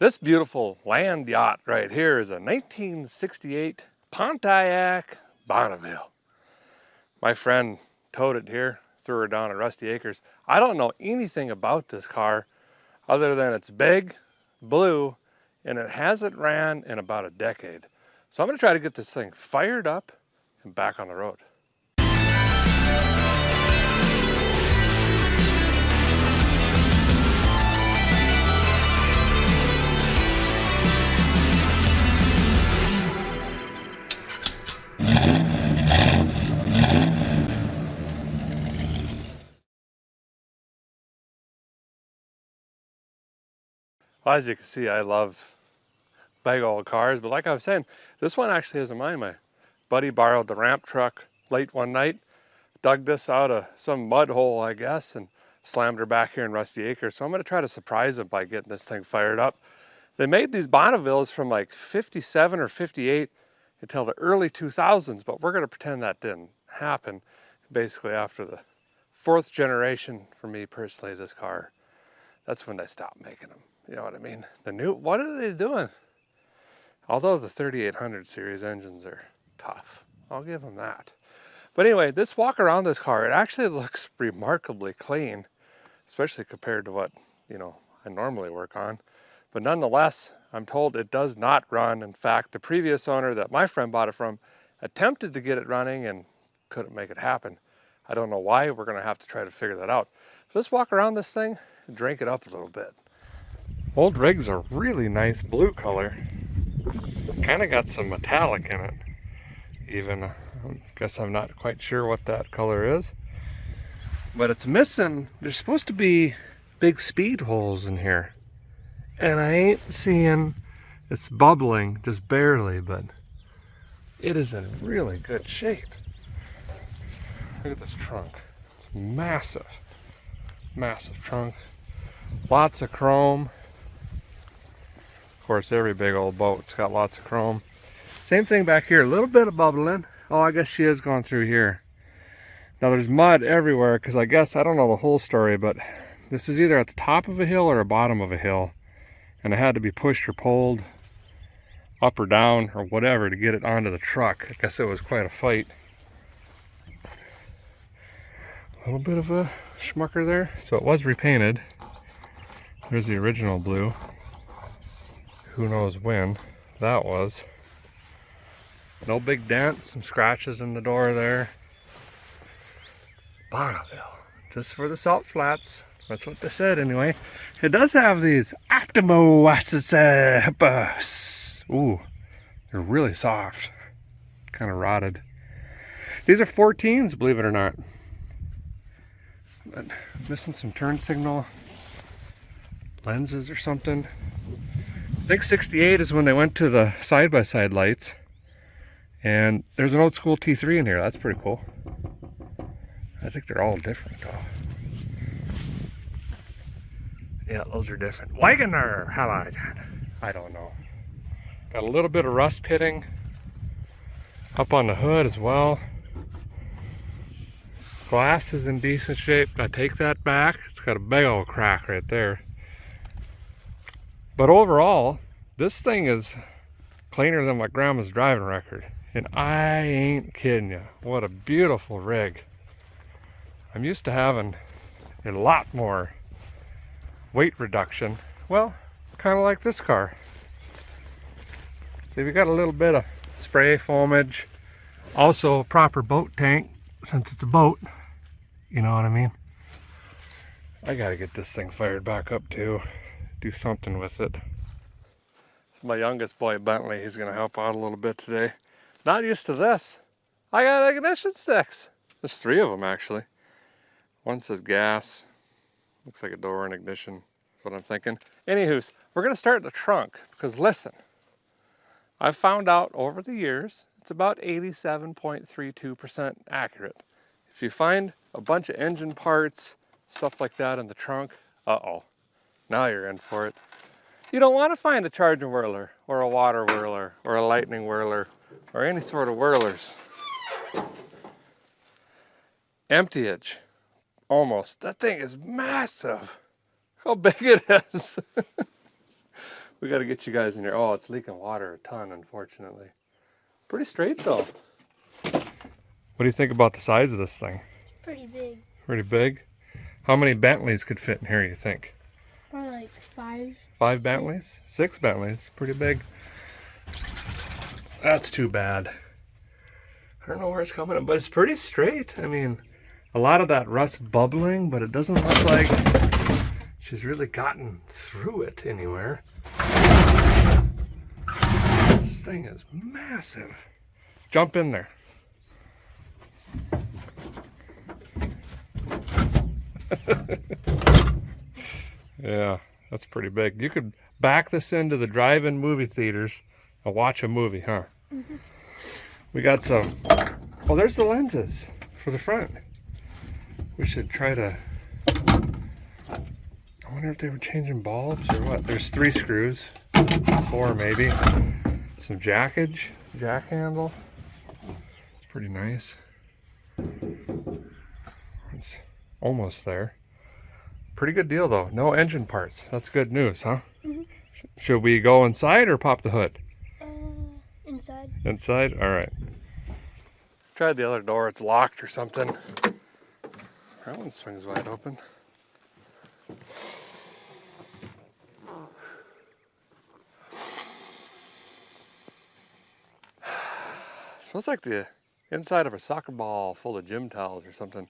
This beautiful land yacht right here is a 1968 Pontiac Bonneville. My friend towed it here, threw her down at Rusty Acres. I don't know anything about this car other than it's big, blue, and it hasn't ran in about a decade. So I'm gonna try to get this thing fired up and back on the road. Well, as you can see, I love big old cars, but like I was saying, this one actually isn't mine. My buddy borrowed the ramp truck late one night, dug this out of some mud hole, I guess, and slammed her back here in Rusty Acres. So I'm gonna try to surprise him by getting this thing fired up. They made these Bonnevilles from like 57 or 58 until the early 2000s, but we're gonna pretend that didn't happen. Basically after the fourth generation, for me personally, this car, that's when they stopped making them. You know what I mean? The new, what are they doing? Although the 3800 series engines are tough, I'll give them that. But anyway, this walk around this car, it actually looks remarkably clean, especially compared to what, you know, I normally work on. But nonetheless, I'm told it does not run. In fact, the previous owner that my friend bought it from attempted to get it running and couldn't make it happen. I don't know why. We're gonna have to try to figure that out. So let's walk around this thing and drink it up a little bit. Old rig's a really nice blue color. Kind of got some metallic in it. Even, I guess I'm not quite sure what that color is. But it's missing, there's supposed to be big speed holes in here. And I ain't seeing, it's bubbling just barely, but it is in really good shape. Look at this trunk. It's massive. Massive trunk. Lots of chrome. Of course, every big old boat's got lots of chrome. Same thing back here, a little bit of bubbling. Oh, I guess she is going through here. Now there's mud everywhere because I guess, I don't know the whole story, but this is either at the top of a hill or a bottom of a hill. And it had to be pushed or pulled up or down or whatever to get it onto the truck. I guess it was quite a fight. A little bit of a schmucker there. So it was repainted. There's the original blue. Who knows when that was. No big dent, some scratches in the door there. Bonneville, just for the salt flats. That's what they said anyway. It does have these Optimo. Ooh, they're really soft. Kind of rotted. These are 14s, believe it or not. But missing some turn signal lenses or something. I think 68 is when they went to the side-by-side lights. And there's an old school T3 in here. That's pretty cool. I think they're all different though. Yeah, those are different. Wagoner, how about that? I don't know. Got a little bit of rust pitting up on the hood as well. Glass is in decent shape. I take that back. It's got a big old crack right there. But overall, this thing is cleaner than my grandma's driving record. And I ain't kidding you. What a beautiful rig. I'm used to having a lot more weight reduction. Well, kind of like this car. See, we got a little bit of spray foamage. Also a proper boat tank, since it's a boat. You know what I mean? I gotta get this thing fired back up too. Do something with it. So my youngest boy, Bentley, he's gonna help out a little bit today. Not used to this. I got ignition sticks. There's 3 of them actually. One says gas. Looks like a door and ignition. That's what I'm thinking. Anywho, we're gonna start the trunk because listen, I've found out over the years, it's about 87.32% accurate. If you find a bunch of engine parts, stuff like that in the trunk, uh-oh, now you're in for it. You don't want to find a charging whirler or a water whirler or a lightning whirler or any sort of whirlers. Emptyage, almost. That thing is massive. How big it is. We got to get you guys in here. Oh, it's leaking water a ton, unfortunately. Pretty straight, though. What do you think about the size of this thing? Pretty big. Pretty big? How many Bentleys could fit in here, you think? Probably like 5. 5 Bentleys? 6 Bentleys. Pretty big. That's too bad. I don't know where it's coming from, but it's pretty straight. I mean, a lot of that rust bubbling, but it doesn't look like she's really gotten through it anywhere. This thing is massive. Jump in there. Yeah, that's pretty big. You could back this into the drive-in movie theaters and watch a movie, huh? Mm-hmm. We got some... Oh, there's the lenses for the front. We should try to... I wonder if they were changing bulbs or what. There's 3 screws. 4 maybe. Some jack handle. Pretty nice. It's almost there. Pretty good deal though. No engine parts. That's good news, huh? Mm-hmm. Should we go inside or pop the hood? Inside. Inside? Alright. Tried the other door. It's locked or something. That one swings wide open. Smells like the inside of a soccer ball full of gym towels or something.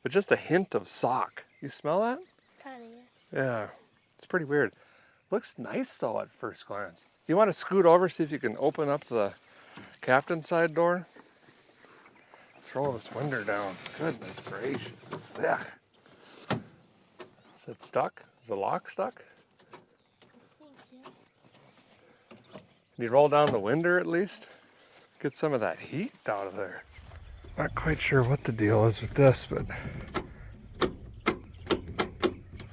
But just a hint of sock. You smell that? Kinda, yeah. Yeah. It's pretty weird. Looks nice though at first glance. You want to scoot over, see if you can open up the captain's side door? Throw this window down. Goodness gracious, it's thick. Is it stuck? Is the lock stuck? I think, yeah. Can you roll down the window at least? Get some of that heat out of there. Not quite sure what the deal is with this, but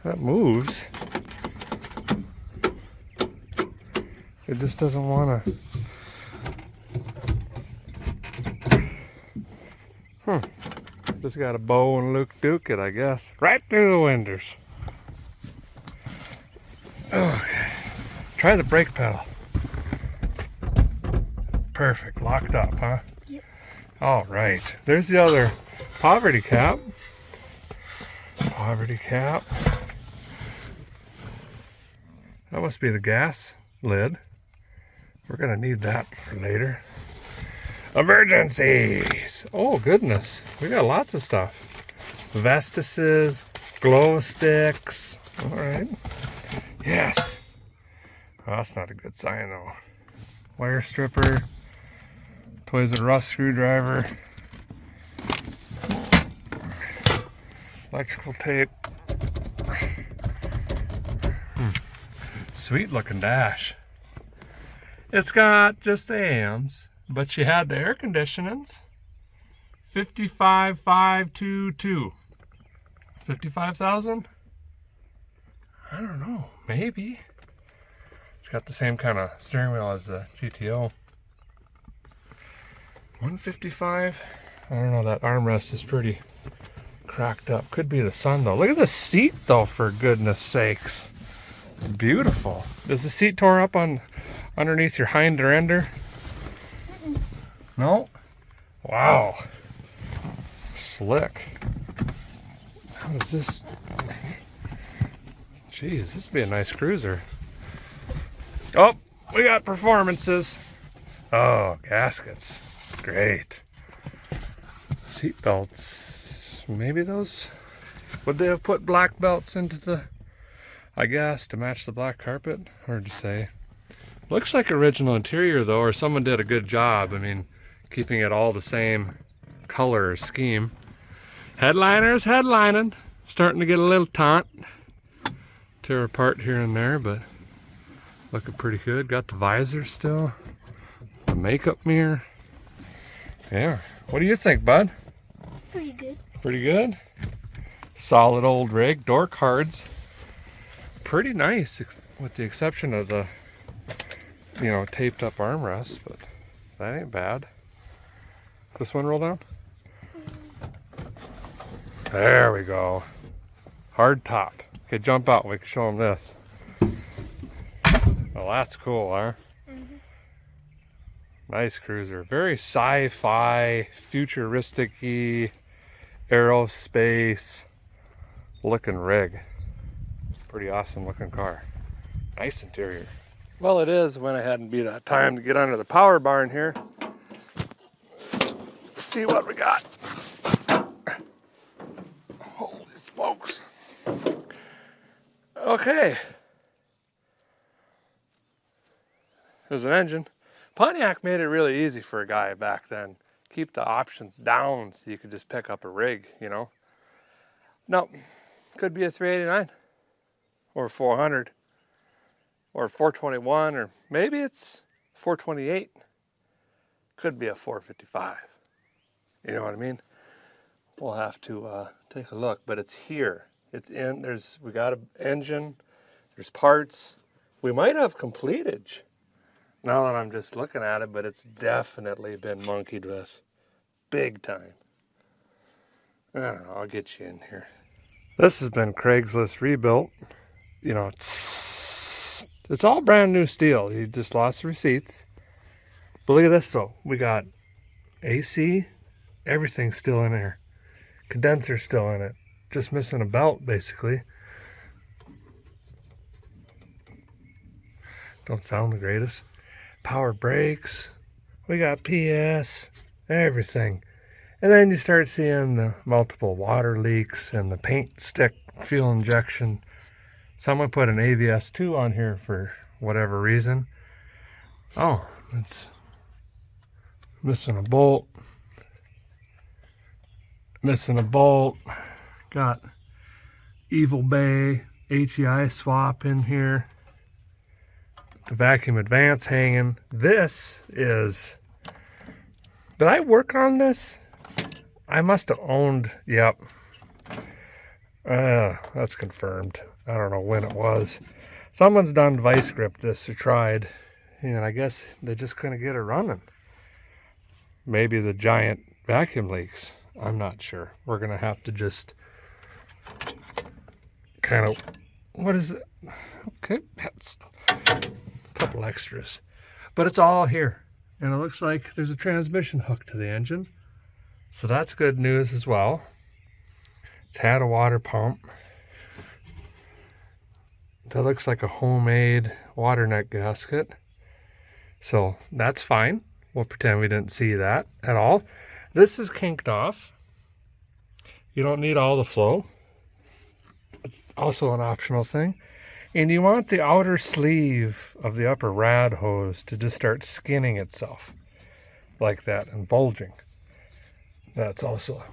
that moves. It just doesn't want to. Just got a bow and Luke Duke it, I guess. Right through the windows. Okay. Try the brake pedal. Perfect. Locked up, huh? Yep. All right. There's the other poverty cap. Poverty cap. That must be the gas lid. We're going to need that for later. Emergencies! Oh, goodness. We got lots of stuff. Vestices, glow sticks. All right. Yes. Oh, that's not a good sign, though. Wire stripper. Toys R Us screwdriver. Electrical tape. Sweet looking dash. It's got just the AMs, but she had the air conditionings. 55,522. 55,000? I don't know, maybe. It's got the same kind of steering wheel as the GTO. 155. I don't know, that armrest is pretty cracked up. Could be the sun though. Look at the seat though, for goodness sakes. Beautiful. Is the seat tore up on underneath your hinder ender? No? Wow. Slick. How is this? Jeez, this would be a nice cruiser. Oh, we got performances. Oh, gaskets. Great. Seat belts. Maybe those? Would they have put black belts into the, I guess, to match the black carpet? Hard to say. Looks like original interior though, or someone did a good job. I mean, keeping it all the same color or scheme. Headliner's headlining. Starting to get a little taut. Tear apart here and there, but looking pretty good. Got the visor still. The makeup mirror. Yeah. What do you think, bud? Pretty good. Pretty good? Solid old rig. Door cards. Pretty nice, with the exception of the, you know, taped up armrest, but that ain't bad. This one roll down? There we go. Hard top. Okay, jump out. We can show them this. Well, that's cool, huh? Mm-hmm. Nice cruiser. Very sci-fi, futuristic-y, aerospace looking rig. Pretty awesome looking car. Nice interior. Well, it is. Went ahead and be that time to get under the power barn here. See what we got. Holy smokes. Okay. There's an engine. Pontiac made it really easy for a guy back then. Keep the options down so you could just pick up a rig, you know. No, could be a 389 or 400 or 421 or maybe it's 428. Could be a 455. You know what I mean? We'll have to take a look, but it's here. It's in, we got an engine, there's parts. We might have completage now that I'm just looking at it, but it's definitely been monkeyed with big time. I don't know, I'll get you in here. This has been Craigslist rebuilt. You know, it's all brand new steel. You just lost the receipts. But look at this though. We got AC, everything's still in there. Condenser's still in it. Just missing a belt, basically. Don't sound the greatest. Power brakes. We got PS, everything. And then you start seeing the multiple water leaks and the paint stick fuel injection. Someone put an AVS2 on here for whatever reason. Oh, it's missing a bolt. Missing a bolt. Got Evil Bay HEI swap in here. The vacuum advance hanging. This is... Did I work on this? I must have owned... Yep. That's confirmed. I don't know when it was. Someone's done vice grip this or tried. And I guess they just couldn't get it running. Maybe the giant vacuum leaks. I'm not sure. We're going to have to just kind of... What is it? Okay, that's a couple extras. But it's all here. And it looks like there's a transmission hook to the engine. So that's good news as well. It's had a water pump. That looks like a homemade water neck gasket. So that's fine. We'll pretend we didn't see that at all. This is kinked off. You don't need all the flow. It's also an optional thing. And you want the outer sleeve of the upper rad hose to just start skinning itself like that and bulging. That's also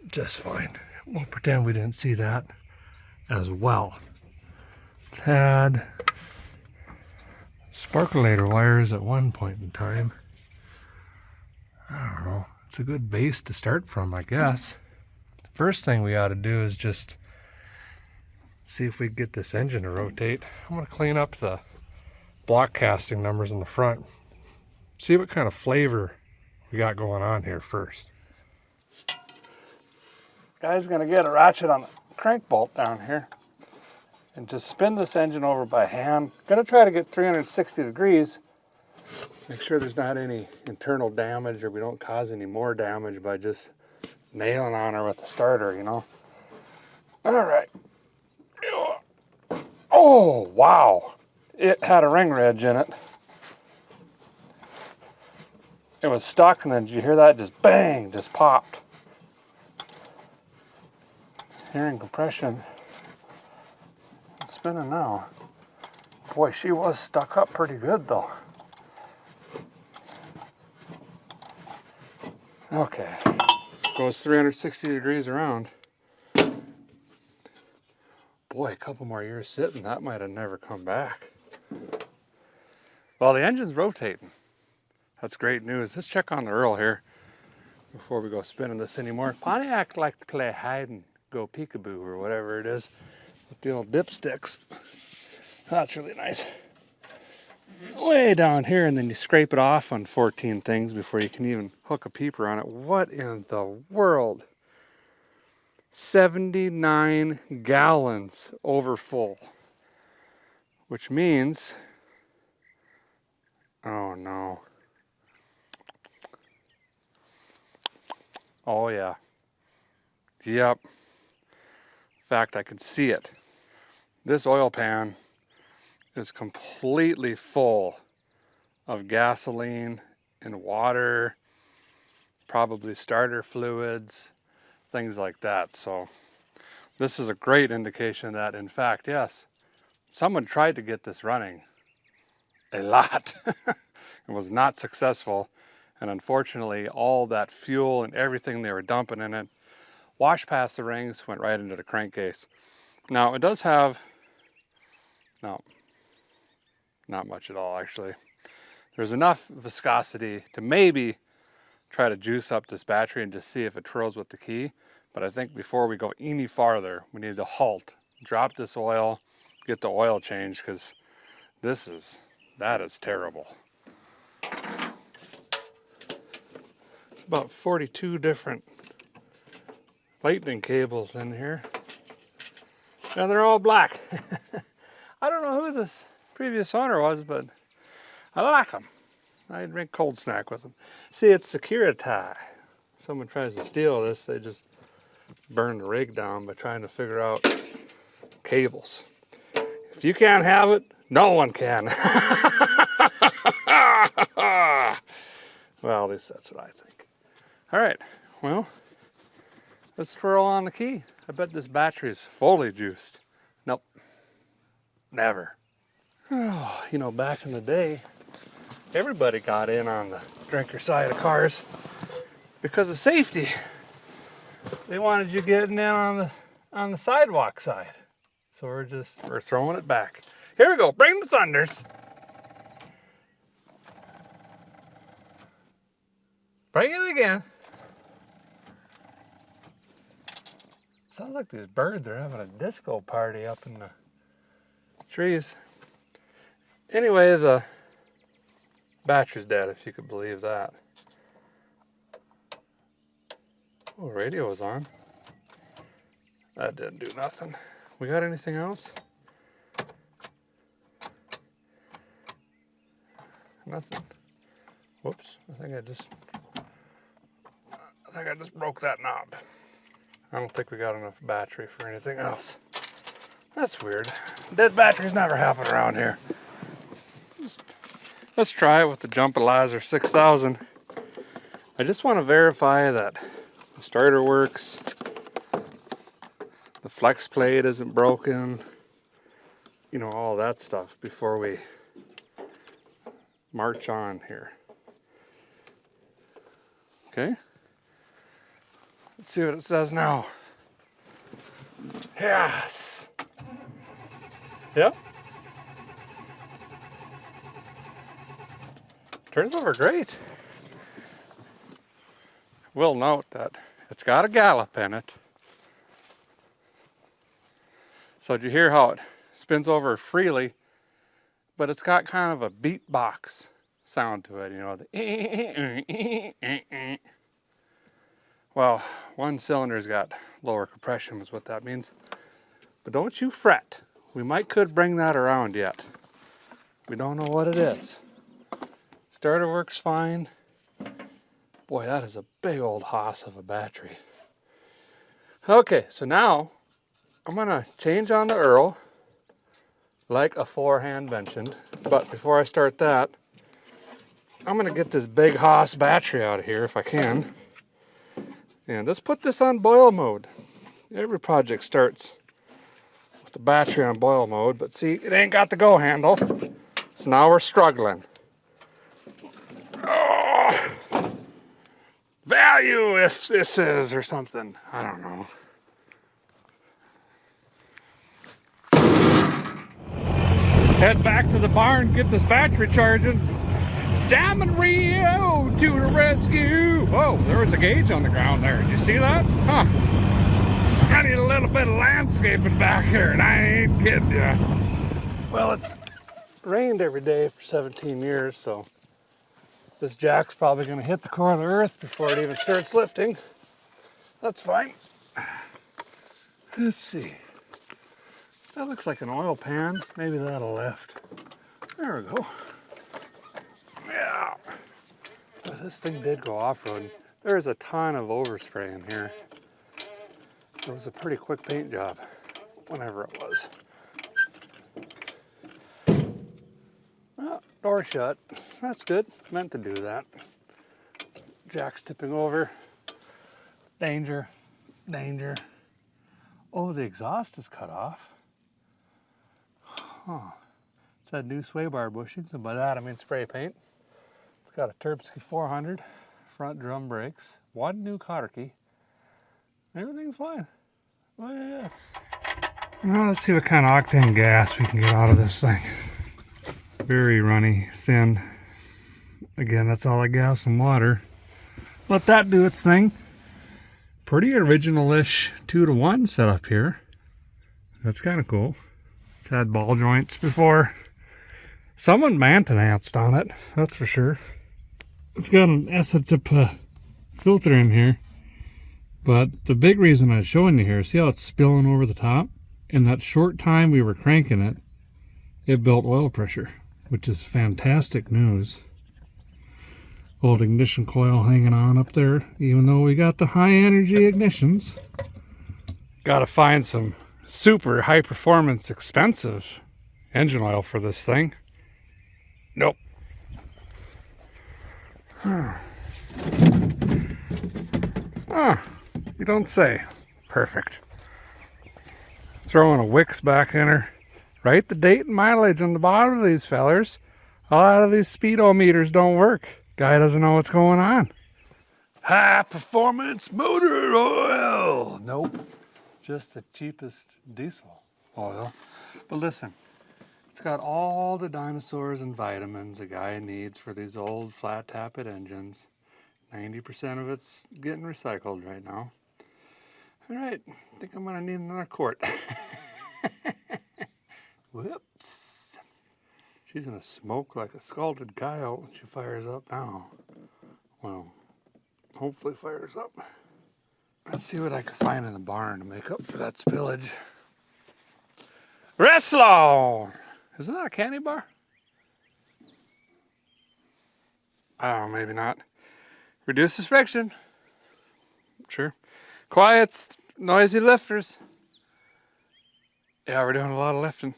just fine. We'll pretend we didn't see that as well. It had sparkulator wires at one point in time. I don't know. It's a good base to start from, I guess. The first thing we ought to do is just see if we can get this engine to rotate. I'm going to clean up the block casting numbers in the front. See what kind of flavor we got going on here first. Guy's going to get a ratchet on the crank bolt down here and just spin this engine over by hand. Going to try to get 360 degrees. Make sure there's not any internal damage or we don't cause any more damage by just nailing on her with the starter, you know. All right. Oh, wow. It had a ring ridge in it. It was stuck, and then did you hear that? Just bang, just popped. Hearing compression. It's spinning now. Boy, she was stuck up pretty good, though. Okay. Goes 360 degrees around. Boy, a couple more years sitting, that might have never come back. Well, the engine's rotating. That's great news. Let's check on the Earl here before we go spinning this anymore. Pontiac like to play hide and go peekaboo or whatever it is with the old dipsticks. That's really nice. Way down here, and then you scrape it off on 14 things before you can even hook a peeper on it. What in the world? 79 gallons over full, which means Oh no. Oh yeah. Yep. In fact, I can see it. This oil pan is completely full of gasoline and water, probably starter fluids, things like that. So this is a great indication that, in fact, yes, someone tried to get this running a lot and was not successful. And unfortunately, all that fuel and everything they were dumping in it washed past the rings, went right into the crankcase. Now, it does have, no, not much at all, actually. There's enough viscosity to maybe try to juice up this battery and just see if it twirls with the key. But I think before we go any farther, we need to halt, drop this oil, get the oil changed, because that is terrible. It's about 42 different lightning cables in here. And they're all black. I don't know who this previous owner was, but I like them. I drink cold snack with them. See, it's Security. Someone tries to steal this, they just burn the rig down by trying to figure out cables. If you can't have it, no one can. Well, at least that's what I think. All right, well, let's twirl on the key. I bet this battery is fully juiced. Nope, never. Oh, you know, back in the day, everybody got in on the drinker side of cars because of safety. They wanted you getting in on the sidewalk side. So we're throwing it back. Here we go, bring the thunders. Bring it again. Sounds like these birds are having a disco party up in the trees. Anyway, the battery's dead, if you could believe that. Oh, radio was on. That didn't do nothing. We got anything else? Nothing. Whoops, I think I just broke that knob. I don't think we got enough battery for anything else. That's weird. Dead batteries never happen around here. Let's try it with the Jumpalizer 6000. I just want to verify that the starter works, the flex plate isn't broken, you know, all that stuff before we march on here. Okay, let's see what it says now. Yes. Yep. Turns over great. Will note that it's got a gallop in it. So did you hear how it spins over freely, but it's got kind of a beatbox sound to it, you know, the well, one cylinder's got lower compression is what that means. But don't you fret. We could bring that around yet. We don't know what it is. Starter works fine. Boy, that is a big old hoss of a battery. Okay, so now I'm gonna change on the Earl like aforehand mentioned. But before I start that, I'm gonna get this big hoss battery out of here if I can. And let's put this on boil mode. Every project starts with the battery on boil mode, but see, it ain't got the go handle. So now we're struggling. Oh, value if this is or something. I don't know. Head back to the barn, get this battery charging. Diamond Rio to the rescue. Whoa, there was a gauge on the ground there. Did you see that? Huh. I need a little bit of landscaping back here, and I ain't kidding you. Well, it's rained every day for 17 years, so this jack's probably going to hit the core of the earth before it even starts lifting. That's fine. Let's see. That looks like an oil pan. Maybe that'll lift. There we go. Yeah. But this thing did go off-road. There's a ton of overspray in here. So it was a pretty quick paint job, whenever it was. Well, door shut. That's good. Meant to do that. Jack's tipping over. Danger. Danger. Oh, the exhaust is cut off. Huh. It's that new sway bar bushings, and by that I mean spray paint. It's got a Terpsky 400, front drum brakes, one new cotter key. Everything's fine. Oh yeah. Well, let's see what kind of octane gas we can get out of this thing. Very runny, thin. Again, that's all the gas and water. Let that do its thing. Pretty original-ish 2-to-1 setup here. That's kind of cool. It's had ball joints before. Someone maintenanced on it, that's for sure. It's got an acetip filter in here. But the big reason I was showing you here, see how it's spilling over the top? In that short time we were cranking it, it built oil pressure, which is fantastic news. Old ignition coil hanging on up there, even though we got the high energy ignitions. Gotta find some super high performance expensive engine oil for this thing. Nope. Ah, you don't say. Perfect. Throwing a Wix back in her. Write the date and mileage on the bottom of these fellers. A lot of these speedometers don't work. Guy doesn't know what's going on. High performance motor oil. Nope. Just the cheapest diesel oil. But listen, it's got all the dinosaurs and vitamins a guy needs for these old flat tappet engines. 90% of it's getting recycled right now. All right, I think I'm gonna need another quart. Whoops. She's gonna smoke like a scalded coyote when she fires up now. Well, hopefully fires up. Let's see what I can find in the barn to make up for that spillage. Wrestle! Isn't that a candy bar? Oh, maybe not. Reduces friction. Sure. Quiets noisy lifters. Yeah, we're doing a lot of lifting.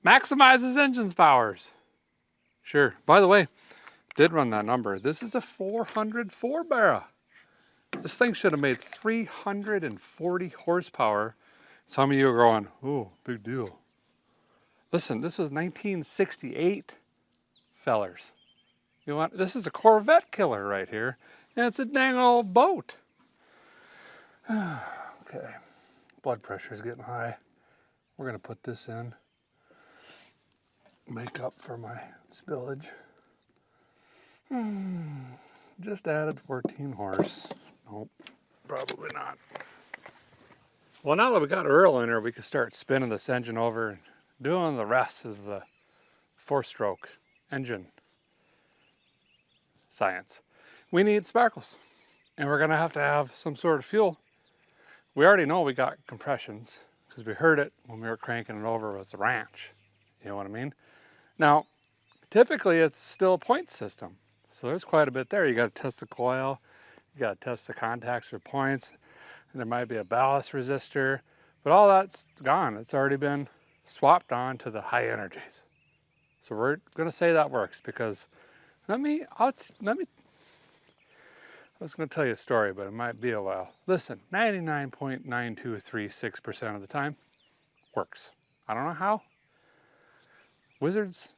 Maximizes engines powers. Sure. By the way, did run that number. This is a 404 barrel. This thing should have made 340 horsepower. Some of you are going, oh, big deal. Listen, this was 1968, fellers. You want, this is a Corvette killer right here. And it's a dang old boat. Okay, blood pressure is getting high. We're gonna put this in. Make up for my spillage. Just added 14 horse. Nope, probably not. Well, now that we got Earl in here, we can start spinning this engine over and doing the rest of the 4-stroke engine science. We need sparkles, and we're gonna have to have some sort of fuel. We already know we got compressions because we heard it when we were cranking it over with the ranch. You know what I mean? Now, typically it's still a point system. So there's quite a bit there. You got to test the coil, you got to test the contacts for points, and there might be a ballast resistor, but all that's gone. It's already been swapped on to the high energies. So we're going to say that works because I was going to tell you a story, but it might be a while. Listen, 99.9236% of the time works. I don't know how. Wizards,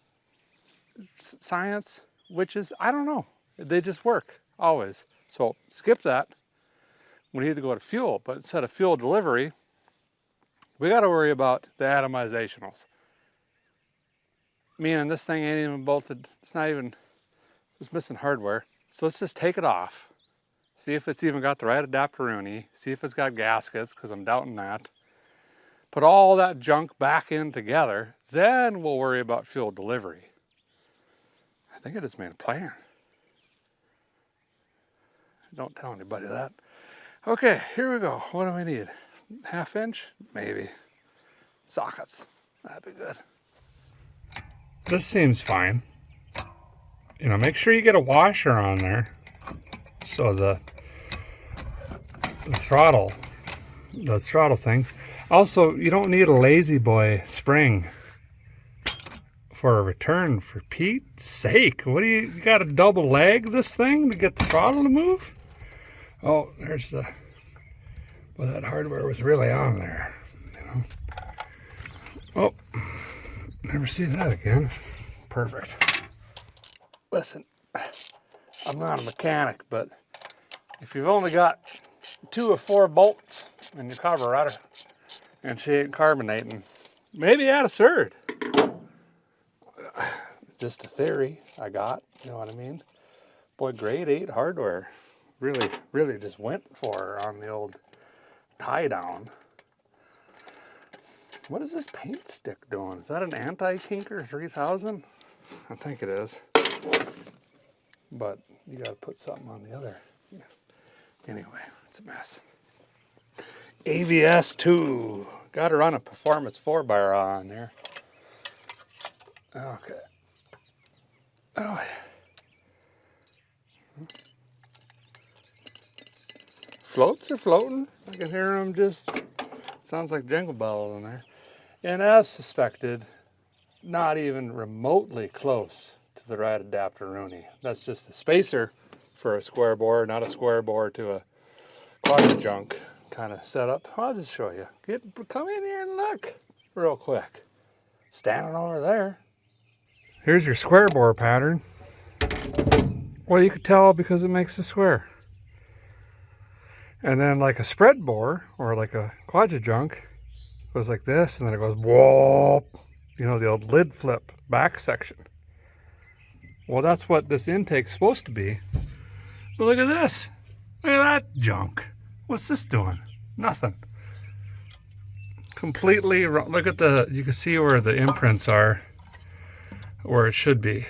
science, witches, I don't know. They just work, always. So skip that. We need to go to fuel, but instead of fuel delivery, we got to worry about the atomizationals. Meaning this thing ain't even bolted. It's not even, it's missing hardware. So let's just take it off. See if it's even got the right adapteroonie. See if it's got gaskets, because I'm doubting that. Put all that junk back in together. Then we'll worry about fuel delivery. I think I just made a plan. Don't tell anybody that. Okay, here we go. What do we need? 1/2 inch? Maybe. Sockets. That'd be good. This seems fine. you know, make sure you get a washer on there. So the throttle things. Also, you don't need a Lazy Boy spring for a return, for Pete's sake. What do you got to double leg this thing to get the throttle to move? Oh, there's the, well, that hardware was really on there, you know. Oh, never see that again. Perfect. Listen, I'm not a mechanic, but if you've only got 2 or 4 bolts in your carburetor and she ain't carbonating, maybe add a third. Just a theory I got, you know what I mean? Boy, grade 8 hardware really just went for her on the old tie down. What is this paint stick doing? Is that an anti-kinker 3000? I think it is. But you gotta put something on the other. Yeah. Anyway, it's a mess. ABS 2. Gotta run a performance 4-bar on there. Okay. Oh. Floats are floating. I can hear them just, sounds like jingle bells in there. And as suspected, not even remotely close to the right adapter-rooney. That's just a spacer for a square bore, not a square bore to a quad junk kind of setup. I'll just show you. Come in here and look real quick. Standing over there. Here's your square bore pattern. Well, you could tell because it makes a square. And then like a spread bore or like a quadra-junk goes like this, and then it goes whoop. You know, the old lid flip back section. Well, that's what this intake's supposed to be. But look at this. Look at that junk. What's this doing? Nothing. Completely wrong. Look at the, you can see where the imprints are, where it should be.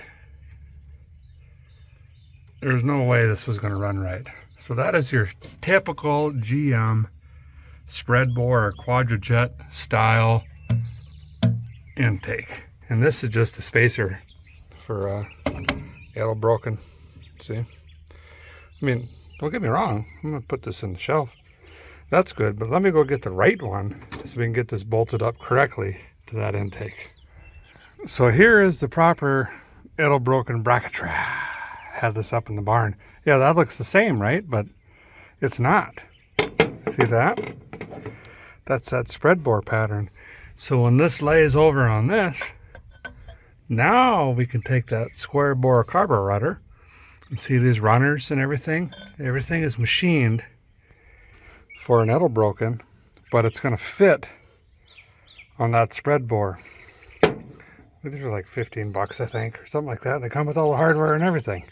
There's no way this was going to run right. So that is your typical GM spread bore or quadrajet style intake. And this is just a spacer for it'll broken. See? I mean, don't get me wrong. I'm going to put this in the shelf. That's good, but let me go get the right one so we can get this bolted up correctly to that intake. So here is the proper it'll broken bracketry. Had this up in the barn. Yeah, that looks the same, right? But it's not. See that? That's that spread bore pattern. So when this lays over on this, now we can take that square bore carburetor and see these runners and everything. Everything is machined for an Edelbroken, but it's going to fit on that spread bore. These are like 15 bucks, I think, or something like that. They come with all the hardware and everything.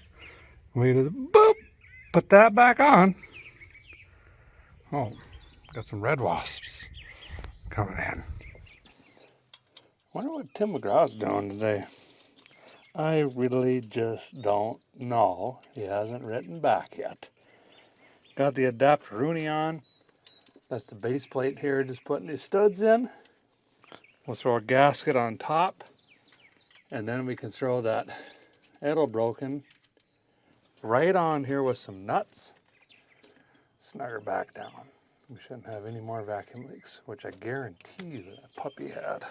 We just boop, put that back on. Oh, got some red wasps coming in. Wonder what Tim McGraw's doing today. I really just don't know. He hasn't written back yet. Got the adapter-rooney on. That's the base plate here, just putting his studs in. We'll throw a gasket on top, and then we can throw that Edelbroken right on here with some nuts. Snug her back down. We shouldn't have any more vacuum leaks, which I guarantee that puppy had.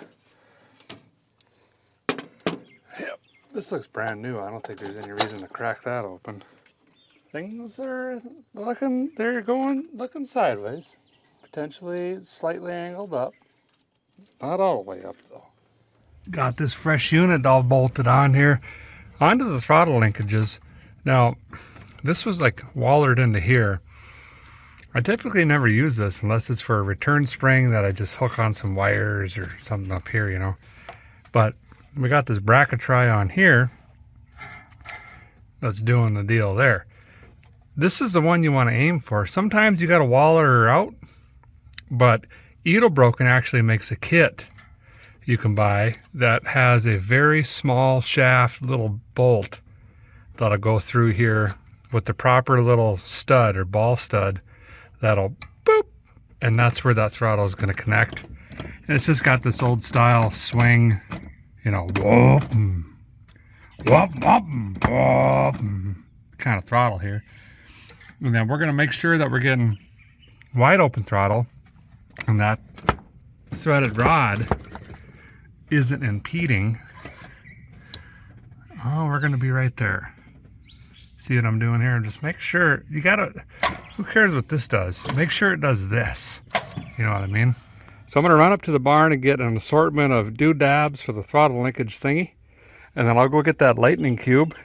Yep, this looks brand new. I don't think there's any reason to crack that open. Things are looking, they're going, looking sideways. Potentially slightly angled up. Not all the way up though. Got this fresh unit all bolted on here. Onto the throttle linkages. Now, this was like wallered into here. I typically never use this unless it's for a return spring that I just hook on some wires or something up here, you know. But we got this bracketry on here that's doing the deal there. This is the one you want to aim for. Sometimes you got to waller her out, but Edelbroken actually makes a kit you can buy that has a very small shaft little bolt that'll go through here with the proper little stud or ball stud that'll boop, and that's where that throttle is going to connect. And it's just got this old style swing, you know, whoop, Whoop, whoop, whoop. Kind of throttle here. And then we're going to make sure that we're getting wide open throttle and that threaded rod isn't impeding. Oh, we're going to be right there. See what I'm doing here? Just make sure, you gotta, who cares what this does? Make sure it does this. You know what I mean? So I'm gonna run up to the barn and get an assortment of doodads for the throttle linkage thingy. And then I'll go get that lightning cube.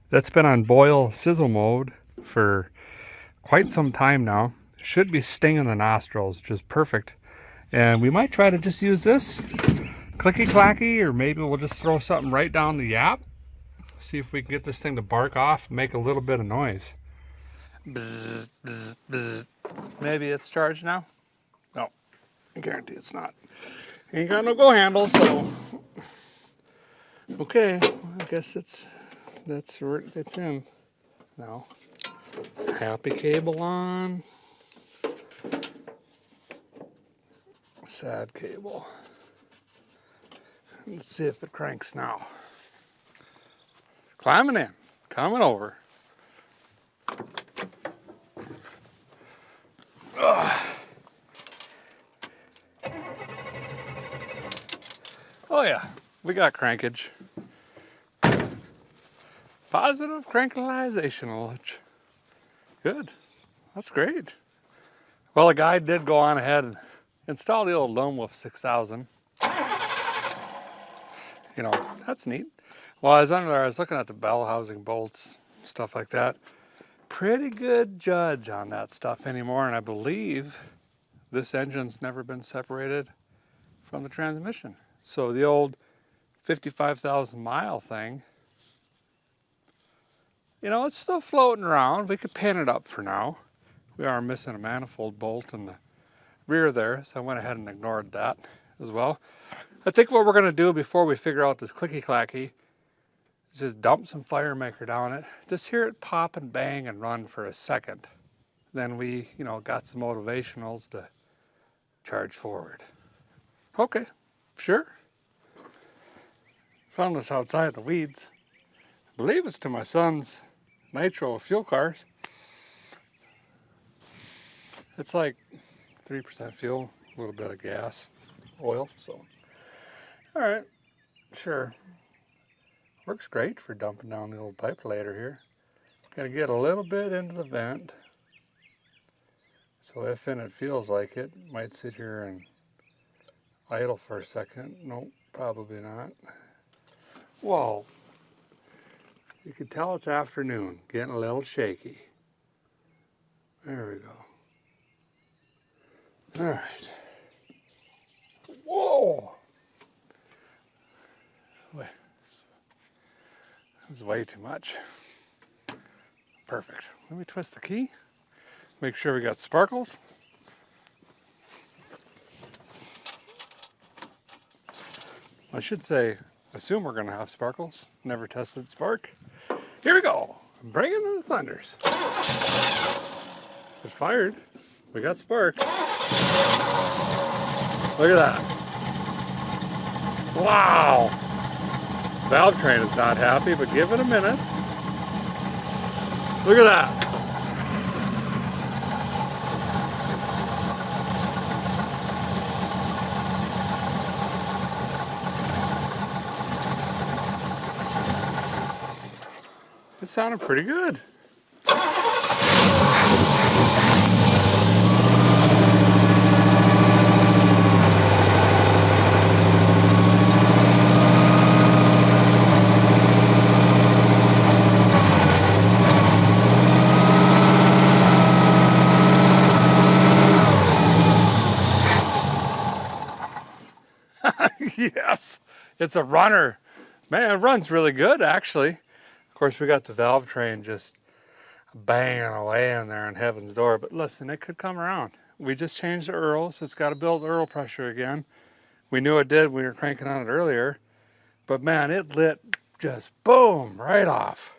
That's been on boil sizzle mode for quite some time now. Should be stinging the nostrils, just perfect. And we might try to just use this clicky clacky, or maybe we'll just throw something right down the yap. See if we can get this thing to bark off and make a little bit of noise. Bzz, bzz, bzz. Maybe it's charged now? No, I guarantee it's not. Ain't got no go handle, so. Okay, I guess it's in now. Happy cable on. Sad cable. Let's see if it cranks now. Climbing in, coming over. Ugh. Oh yeah, we got crankage. Positive crankalization knowledge. Good, that's great. Well, the guy did go on ahead and install the old Lone Wolf 6000. You know, that's neat. While I was under there, I was looking at the bell housing bolts, stuff like that. Pretty good judge on that stuff anymore, and I believe this engine's never been separated from the transmission. So the old 55,000 mile thing, you know, it's still floating around. We could pin it up for now. We are missing a manifold bolt in the rear there, so I went ahead and ignored that as well. I think what we're gonna do before we figure out this clicky clacky, just dump some Firemaker down it, just hear it pop and bang and run for a second. Then we, you know, got some motivationals to charge forward. Okay, sure. Found this outside the weeds. I believe it's to my son's nitro fuel cars. It's like 3% fuel, a little bit of gas, oil, so. All right, sure. Works great for dumping down the old pipe later here. Gotta get a little bit into the vent. So if and it feels like it, might sit here and idle for a second. Nope, probably not. Whoa. You can tell it's afternoon, getting a little shaky. There we go. All right. Whoa. Wait. This is way too much. Perfect. Let me twist the key. Make sure we got sparkles. I should say, assume we're gonna have sparkles. Never tested spark. Here we go. Bring in the thunders. It fired. We got spark. Look at that. Wow. Valve train is not happy, but give it a minute. Look at that. It sounded pretty good. Yes, it's a runner. Man, it runs really good, actually. Of course, we got the valve train just banging away in there on heaven's door. But listen, it could come around. We just changed the Earls. It's got to build Earl pressure again. We knew it did when we were cranking on it earlier. But man, it lit just boom, right off.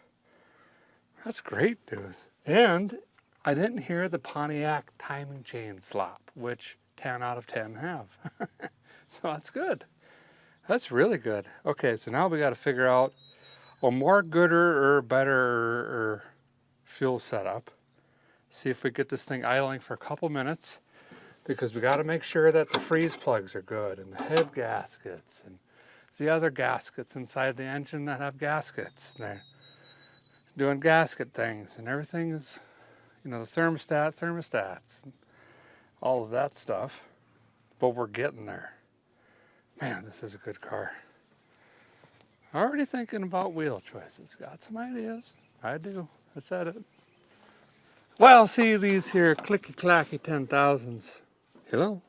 That's great news. And I didn't hear the Pontiac timing chain slop, which 10 out of 10 have. So that's good. That's really good. Okay, so now we got to figure out a more gooder or better fuel setup. See if we get this thing idling for a couple minutes, because we got to make sure that the freeze plugs are good and the head gaskets and the other gaskets inside the engine that have gaskets. They're doing gasket things and everything is, you know, the thermostats, and all of that stuff. But we're getting there. Man, this is a good car. Already thinking about wheel choices. Got some ideas. I do. I said it. Well, see these here clicky-clacky 10,000s. Hello?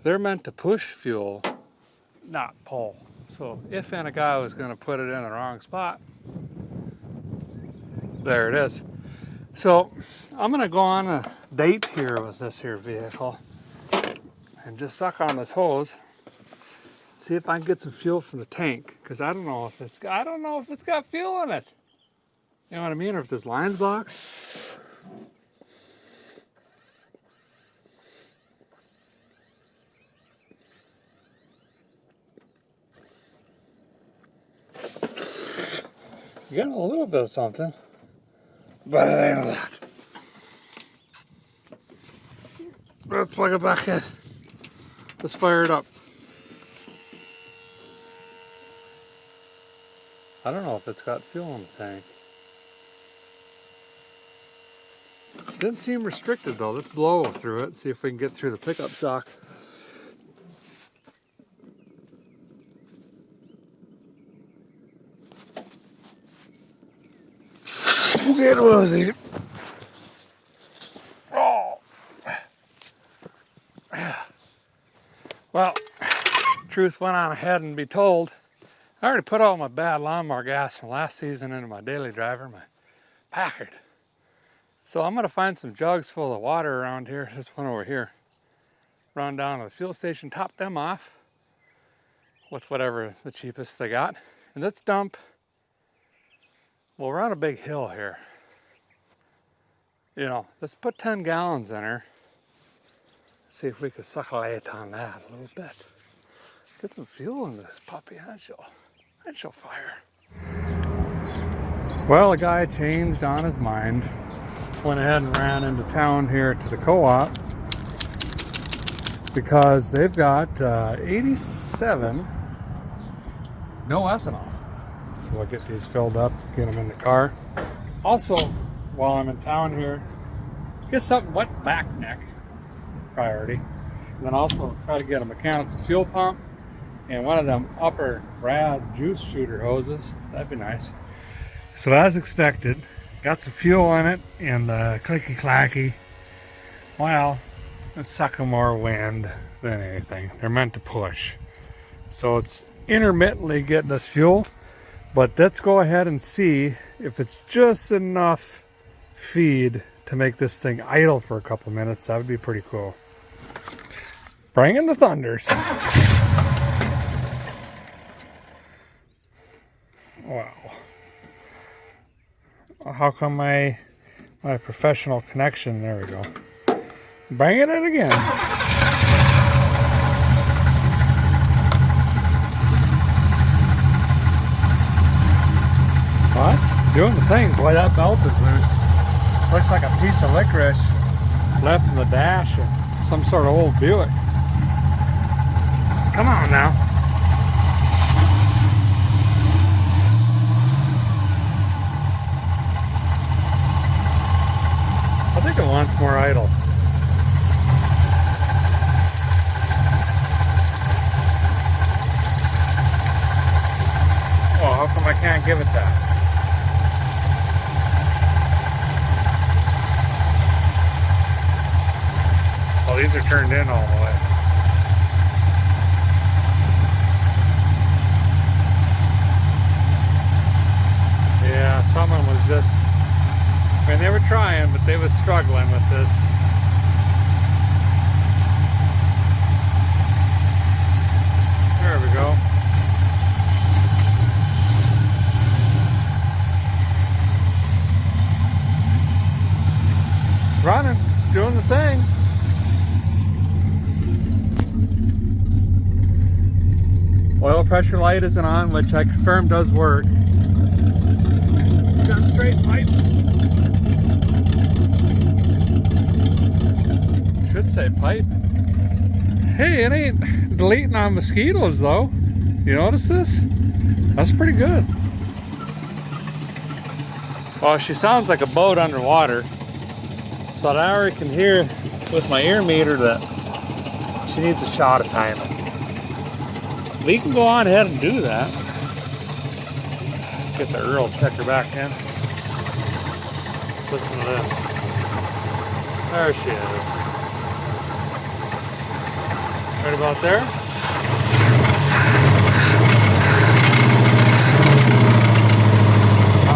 They're meant to push fuel, not pull. So if and a guy was going to put it in the wrong spot, there it is. So I'm going to go on a date here with this here vehicle and just suck on this hose. See if I can get some fuel from the tank, because I don't know if it's got fuel in it. You know what I mean? Or if this line's blocked. You're getting a little bit of something, but it ain't a lot. Let's plug it back in. Let's fire it up. I don't know if it's got fuel in the tank. Didn't seem restricted though. Let's blow through it, see if we can get through the pickup sock. Get woozy. Oh. Well, truth went on ahead and be told. I already put all my bad lawnmower gas from last season into my daily driver, my Packard. So I'm gonna find some jugs full of water around here. There's one over here. Run down to the fuel station, top them off with whatever the cheapest they got. And let's dump. Well, we're on a big hill here. You know, let's put 10 gallons in her. See if we can succulate on that a little bit. Get some fuel in this puppy, and she'll fire. Well, a guy changed on his mind. Went ahead and ran into town here to the co-op because they've got 87 no ethanol. So I'll get these filled up, get them in the car. Also, while I'm in town here, get something wet back neck, priority. And then also try to get a mechanical fuel pump and one of them upper rad juice shooter hoses. That'd be nice. So as expected, got some fuel in it and the clicky clacky. Well, it's sucking more wind than anything. They're meant to push. So it's intermittently getting us fuel. But let's go ahead and see if it's just enough feed to make this thing idle for a couple minutes. That would be pretty cool. Bring in the thunders. Wow. How come my professional connection, there we go. Bringing it again. Well, that's doing the thing. Boy, that belt is loose. Looks like a piece of licorice left in the dash of some sort of old Buick. Come on now. I think it wants more idle. Oh, how come I can't give it that? Oh, these are turned in all the way. Yeah, someone was just, I mean, they were trying, but they was struggling with this. There we go. Running, it's doing the thing. Oil low pressure light isn't on, which I confirmed does work. Got straight pipes. Should say pipe. Hey, it ain't deleting on mosquitoes though. You notice this? That's pretty good. Well, she sounds like a boat underwater. So I already can hear with my ear meter that she needs a shot of timing. We can go on ahead and do that. Get the Earl checker back in. Listen to this. There she is. Right about there.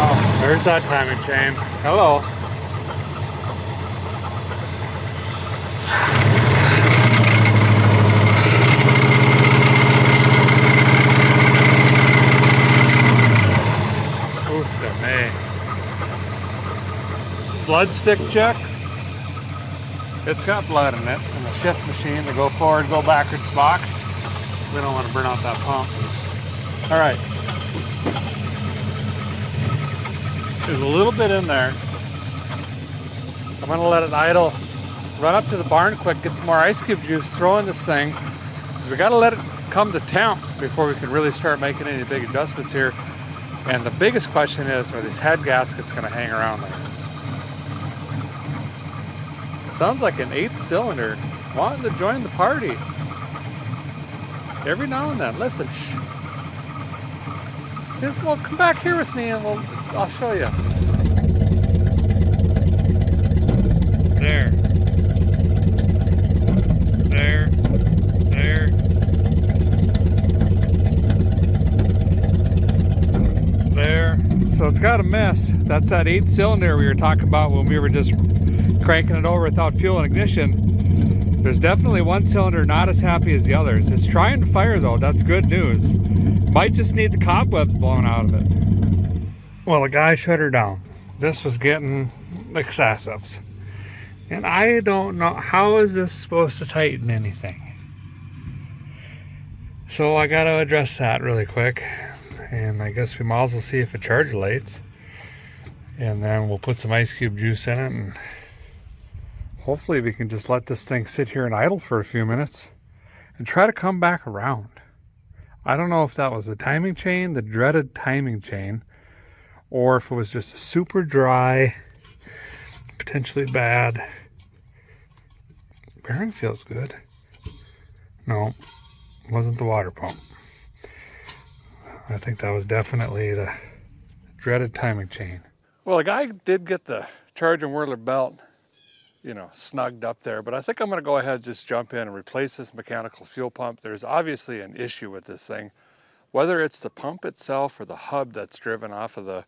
Oh, there's that timing chain. Hello. Blood stick check. It's got blood in it, and the shift machine, the go forward, go backwards box. We don't want to burn out that pump. All right. There's a little bit in there. I'm going to let it idle. Run up to the barn quick, get some more ice cube juice, throw in this thing. Because we got to let it come to temp before we can really start making any big adjustments here. And the biggest question is, are these head gaskets going to hang around there? Sounds like an 8th cylinder wanting to join the party. Every now and then, listen. Shh. Well, come back here with me and I'll show you. There. There. There. There. So it's got a mess. That's that 8th cylinder we were talking about when we were just cranking it over without fuel and ignition. There's definitely one cylinder not as happy as the others. It's trying to fire though, that's good news. Might just need the cobwebs blown out of it. Well, the guy shut her down. This was getting excessives. And I don't know, how is this supposed to tighten anything? So I gotta address that really quick. And I guess we might as well see if it charge lights. And then we'll put some ice cube juice in it, and hopefully we can just let this thing sit here and idle for a few minutes and try to come back around. I don't know if that was the timing chain, the dreaded timing chain, or if it was just a super dry, potentially bad. Bearing feels good. No, it wasn't the water pump. I think that was definitely the dreaded timing chain. Well, the guy did get the charge and whirler belt, you know, snugged up there, but I think I'm going to go ahead and just jump in and replace this mechanical fuel pump. There's obviously an issue with this thing, whether it's the pump itself or the hub that's driven off of the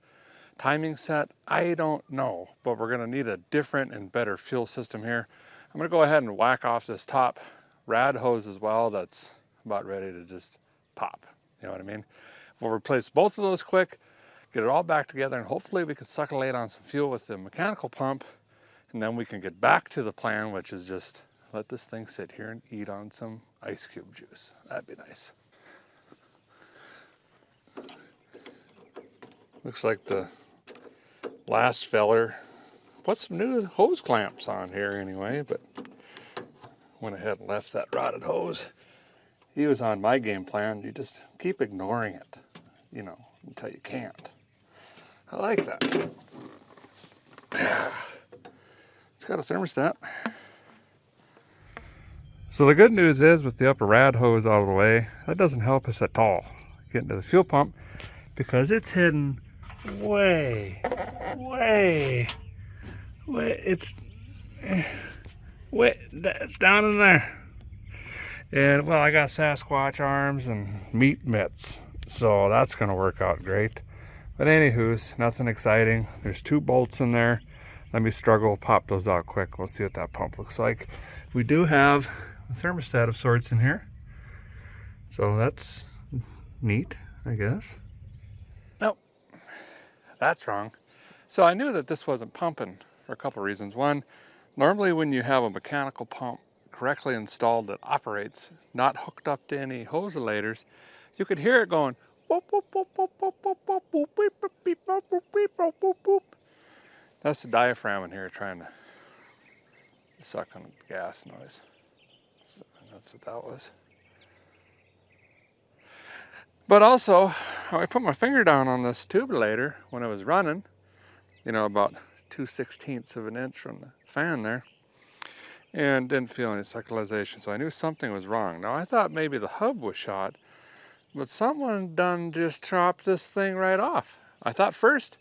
timing set, I don't know, but we're going to need a different and better fuel system here. I'm going to go ahead and whack off this top rad hose as well. That's about ready to just pop, you know what I mean? We'll replace both of those quick, get it all back together, and hopefully we can succulate on some fuel with the mechanical pump. And then we can get back to the plan, which is just let this thing sit here and eat on some ice cube juice. That'd be nice. Looks like the last feller put some new hose clamps on here anyway, but went ahead and left that rotted hose. He was on my game plan. You just keep ignoring it, you know, until you can't. I like that. It's got a thermostat. So the good news is, with the upper rad hose out of the way, that doesn't help us at all getting to the fuel pump, because it's hidden way, it's down in there. And well, I got Sasquatch arms and meat mitts, so that's gonna work out great. But anywho's, nothing exciting. There's 2 bolts in there. Let me struggle, pop those out quick. We'll see what that pump looks like. We do have a thermostat of sorts in here, so that's neat, I guess. Nope, that's wrong. So I knew that this wasn't pumping for a couple reasons. One, normally when you have a mechanical pump correctly installed that operates, not hooked up to any hosilators, You could hear it going. Boop, boop, boop, boop, boop, boop, boop, boop, beep, boop, beep, boop, boop, beep, boop, boop, boop. That's the diaphragm in here trying to suck on the gas noise. So that's what that was. But also, I put my finger down on this tubulator when I was running, you know, about 2/16 of an inch from the fan there, and didn't feel any succulization, so I knew something was wrong. Now I thought maybe the hub was shot, but someone done just chopped this thing right off. I thought first,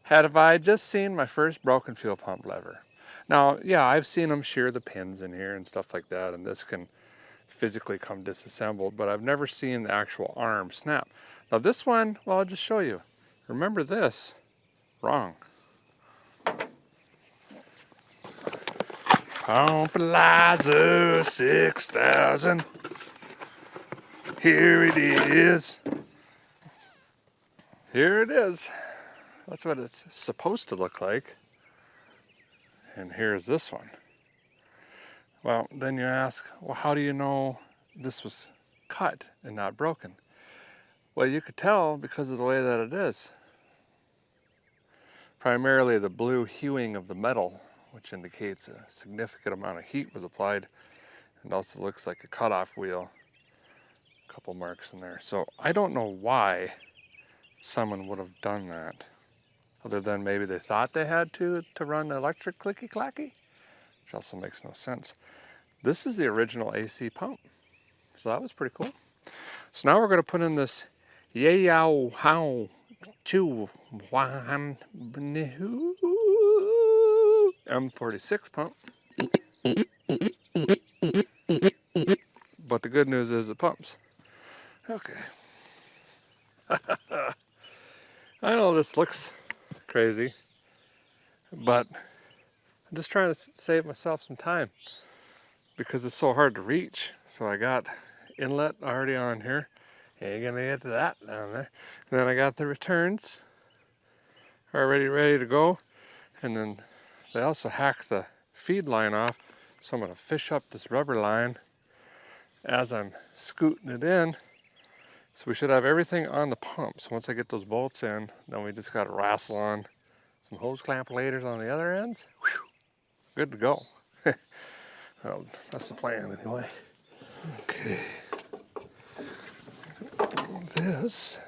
have I just seen my first broken fuel pump lever? Now, yeah, I've seen them shear the pins in here and stuff like that, and this can physically come disassembled, but I've never seen the actual arm snap. Now this one, well, I'll just show you. Remember this, wrong. Pump Eliza 6000. Here it is. Here it is. That's what it's supposed to look like. And here's this one. Well, then you ask, well, how do you know this was cut and not broken? Well, you could tell because of the way that it is. Primarily the blue hueing of the metal, which indicates a significant amount of heat was applied. It also looks like a cutoff wheel. A couple marks in there. So I don't know why someone would have done that. Other than maybe they thought they had to run electric clicky-clacky, which also makes no sense. This is the original AC pump. So that was pretty cool. So now we're going to put in this Yaow How Chu Wan M46 pump. But the good news is it pumps. Okay. I know this looks crazy, but I'm just trying to save myself some time because it's so hard to reach. So I got inlet already on here. Ain't gonna get to that down there. And then I got the returns already ready to go. And then they also hacked the feed line off. So I'm gonna fish up this rubber line as I'm scooting it in. So we should have everything on the pump. So once I get those bolts in, then we just gotta wrestle on some hose clampulators on the other ends. Whew, good to go. Well, that's the plan anyway. Okay. This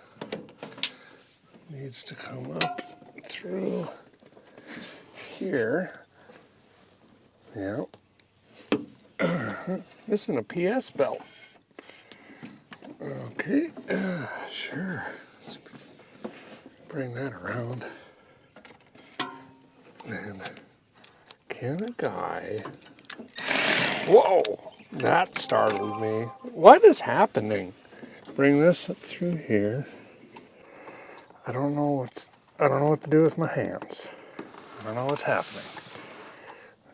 needs to come up through here. Yeah. Missing a PS belt. Okay, sure. Let's bring that around. And can a guy... Whoa! That startled me. What is happening? Bring this up through here. I don't know what to do with my hands. I don't know what's happening.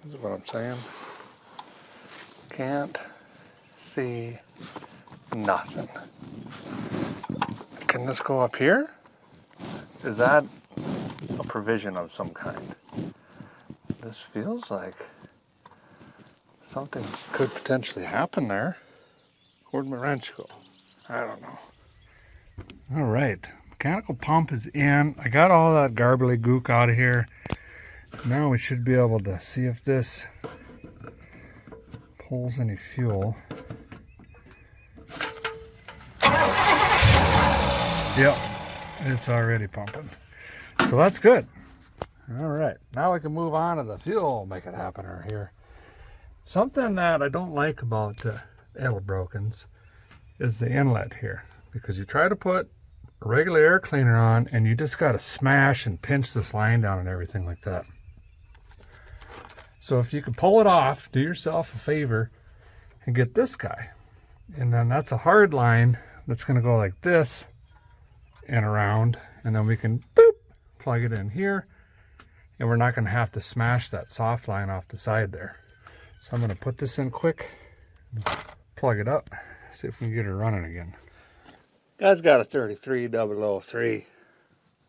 This is what I'm saying. Can't see nothing. Can this go up here? Is that a provision of some kind? This feels like something could potentially happen there. Where'd my wrench go? I don't know. All right, mechanical pump is in. I got all that garbly gook out of here. Now we should be able to see if this pulls any fuel. Yep, it's already pumping. So that's good. All right, now we can move on to the fuel make it happener here. Something that I don't like about the Edelbrokens is the inlet here, because you try to put a regular air cleaner on and you just got to smash and pinch this line down and everything like that. So if you could pull it off, do yourself a favor and get this guy. And then that's a hard line that's going to go like this and around, and then we can boop, plug it in here, and we're not going to have to smash that soft line off the side there. So I'm going to put this in quick, plug it up, see if we can get it running again. Guy's got a 33003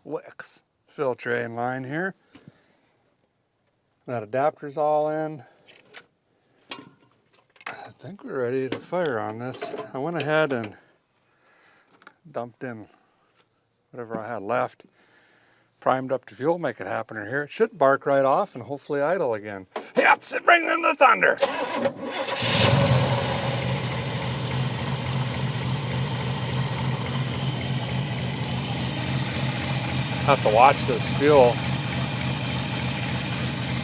Wix filter line here. That adapter's all in. I think we're ready to fire on this. I went ahead and dumped in whatever I had left, primed up to fuel, make it happen in here. It should bark right off and hopefully idle again. Yep, bring in the thunder. Have to watch this fuel.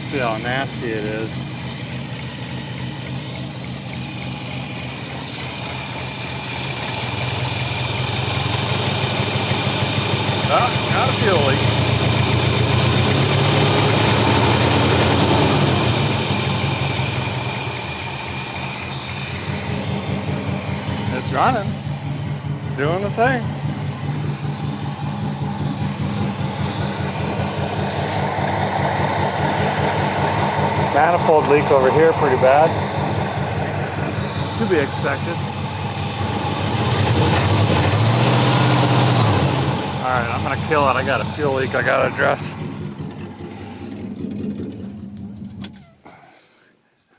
See how nasty it is. Oh, got a fuel leak. It's running. It's doing the thing. Manifold leak over here, pretty bad. To be expected. Alright, I'm gonna kill it. I got a fuel leak I gotta address.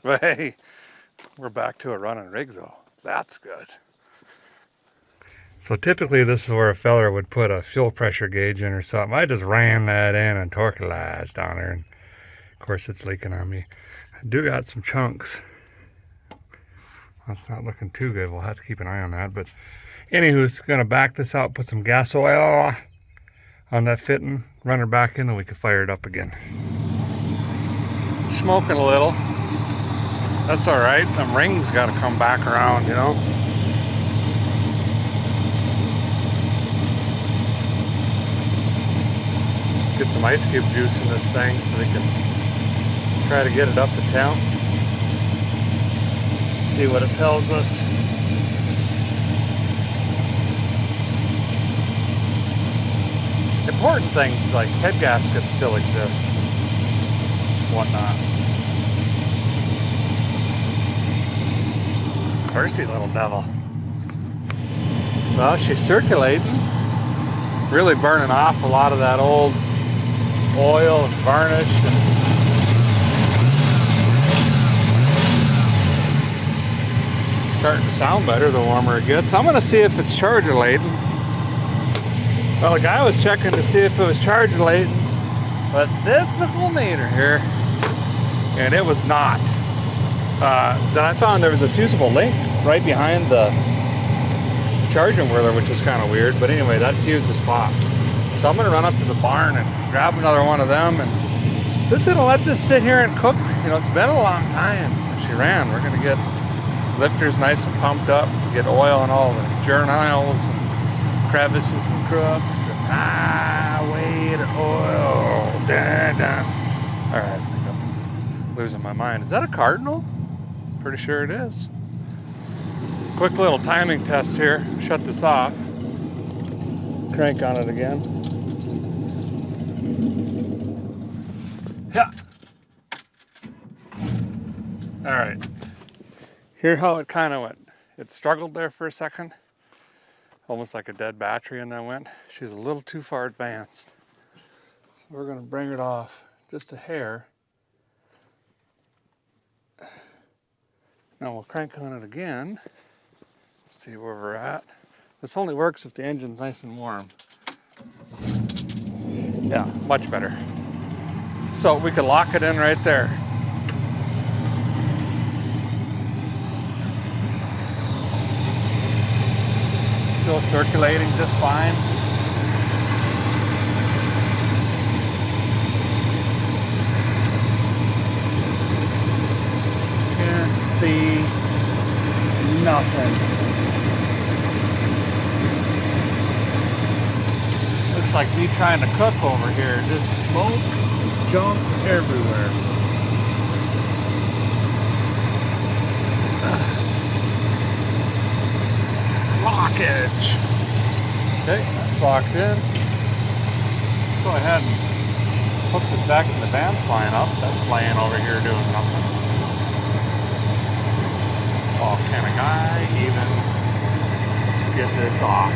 But hey, we're back to a running rig though. That's good. So typically this is where a feller would put a fuel pressure gauge in or something. I just ran that in and torquilized down there. And of course it's leaking on me. I do got some chunks. That's not looking too good. We'll have to keep an eye on that. But anywho's gonna back this out, put some gas oil on that fitting, run her back in, then we can fire it up again. Smoking a little. That's all right. Them rings got to come back around, you know. Get some ice cube juice in this thing so we can try to get it up to temp. See what it tells us. Important things like head gaskets still exist. Whatnot. Thirsty little devil. Well, she's circulating. Really burning off a lot of that old oil and varnish. And starting to sound better the warmer it gets. I'm going to see if it's charger laden. Well, the guy was checking to see if it was charger laden, but this is a meter here, and it was not. Then I found there was a fusible link right behind the charging whirler, which is kind of weird, but anyway, that fuse is popped. So I'm going to run up to the barn and grab another one of them, and just going to let this sit here and cook. You know, it's been a long time since she ran. We're going to get lifters nice and pumped up, get oil in all the journals, and crevices and crooks, and weight of oil. Dun, dun. All right, I think I'm losing my mind. Is that a cardinal? Pretty sure it is. Quick little timing test here. Shut this off. Crank on it again. Yeah. All right. Hear how it kind of went. It struggled there for a second. Almost like a dead battery, and then went. She's a little too far advanced. So we're going to bring it off just a hair. Now we'll crank on it again. See where we're at. This only works if the engine's nice and warm. Yeah, much better. So we can lock it in right there. Still circulating just fine. Can't see nothing. Looks like me trying to cook over here. Just smoke, junk everywhere. Blockage. Okay, that's locked in. Let's go ahead and hook this back in the dance line up. That's laying over here doing nothing. Oh, can a guy even get this off?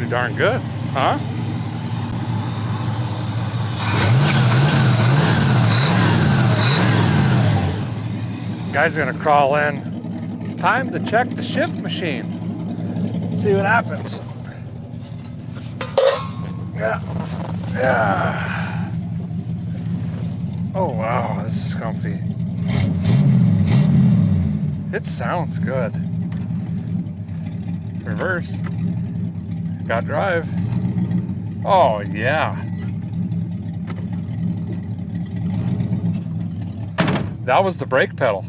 darn good, huh? Guy's gonna crawl in. It's time to check the shift machine. See what happens. Yeah. Oh wow, this is comfy. It sounds good. Reverse. Got drive. Oh yeah. That was the brake pedal.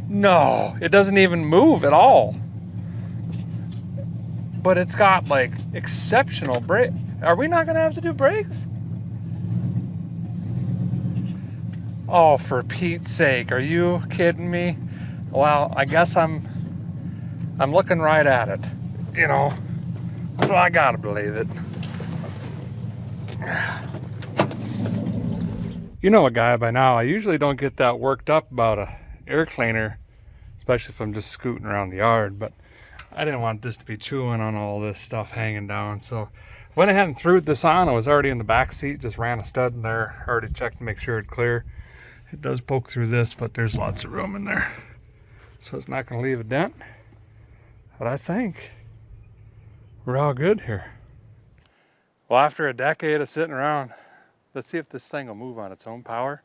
No, it doesn't even move at all. But it's got like exceptional brake. Are we not gonna have to do brakes? Oh, for Pete's sake, are you kidding me? Well, I guess I'm looking right at it, you know, so I gotta believe it. You know a guy by now, I usually don't get that worked up about a air cleaner, especially if I'm just scooting around the yard, but I didn't want this to be chewing on all this stuff hanging down, so went ahead and threw this on. I was already in the back seat, just ran a stud in there, already checked to make sure it's clear. It does poke through this, but there's lots of room in there, so it's not going to leave a dent. But I think we're all good here. Well, after a decade of sitting around, let's see if this thing will move on its own power.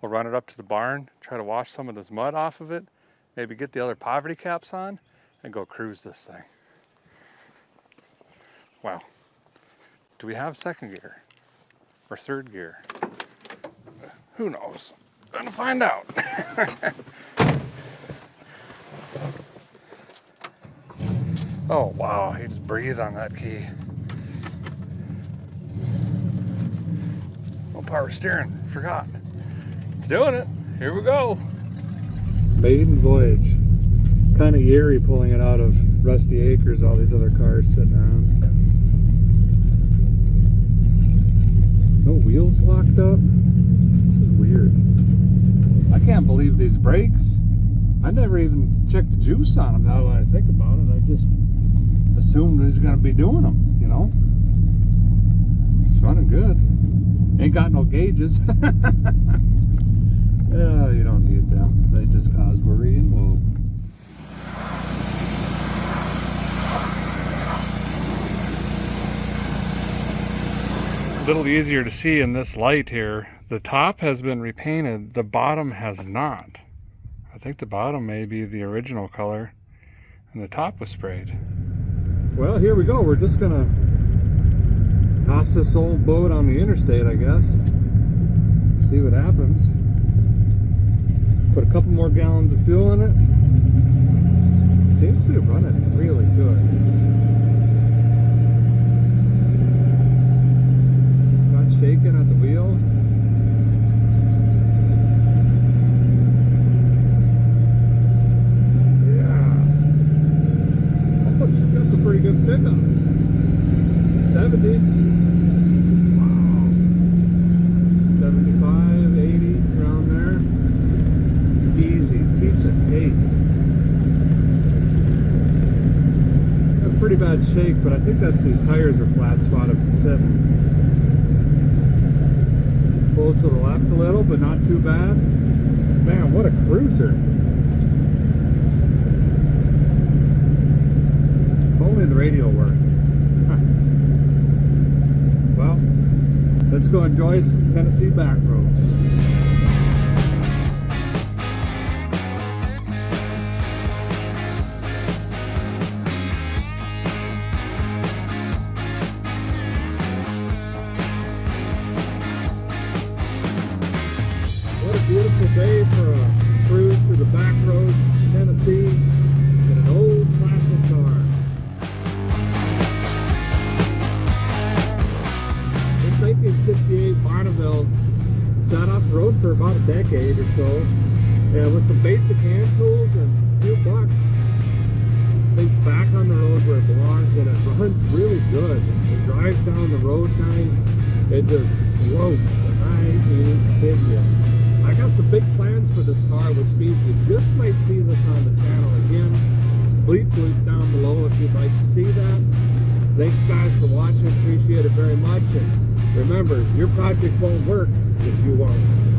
We'll run it up to the barn, try to wash some of this mud off of it, maybe get the other poverty caps on, and go cruise this thing. Wow. Do we have second gear or third gear? Who knows? Gonna find out. Oh wow, he just breathed on that key. Oh, power steering, forgot. It's doing it. Here we go. Maiden Voyage. Kind of eerie pulling it out of Rusty Acres, all these other cars sitting around. No wheels locked up. This is weird. I can't believe these brakes. I never even checked the juice on them. Now that I think about it, I just assumed it was going to be doing them, you know? It's running good. Ain't got no gauges. Yeah, you don't need them. They just cause worry and woe. A little easier to see in this light here. The top has been repainted, the bottom has not. I think the bottom may be the original color and the top was sprayed. Well, here we go. We're just gonna toss this old boat on the interstate, I guess. See what happens. Put a couple more gallons of fuel in it. Seems to be running really good. It's not shaking at the wheel. She's got some pretty good pickup. 70. Wow. 75, 80, around there. Easy, piece of cake. A pretty bad shake, but I think that's these tires are flat spotted from sitting. Pulls to the left a little, but not too bad. Man, what a cruiser. Only the radio worked. Well, let's go enjoy some Tennessee back roads. What a beautiful day for a cruise through the back roads, Tennessee, in an old classic car. 1968 Bonneville, sat off the road for about a decade or so, and with some basic hand tools and a few bucks, things back on the road where it belongs, and it runs really good. It drives down the road nice. It just floats. I ain't kidding you. I got some big plans for this car, which means you just might see this on the channel again. Bleep down below if you'd like to see that. Thanks guys for watching, appreciate it very much, and remember, your project won't work if you won't.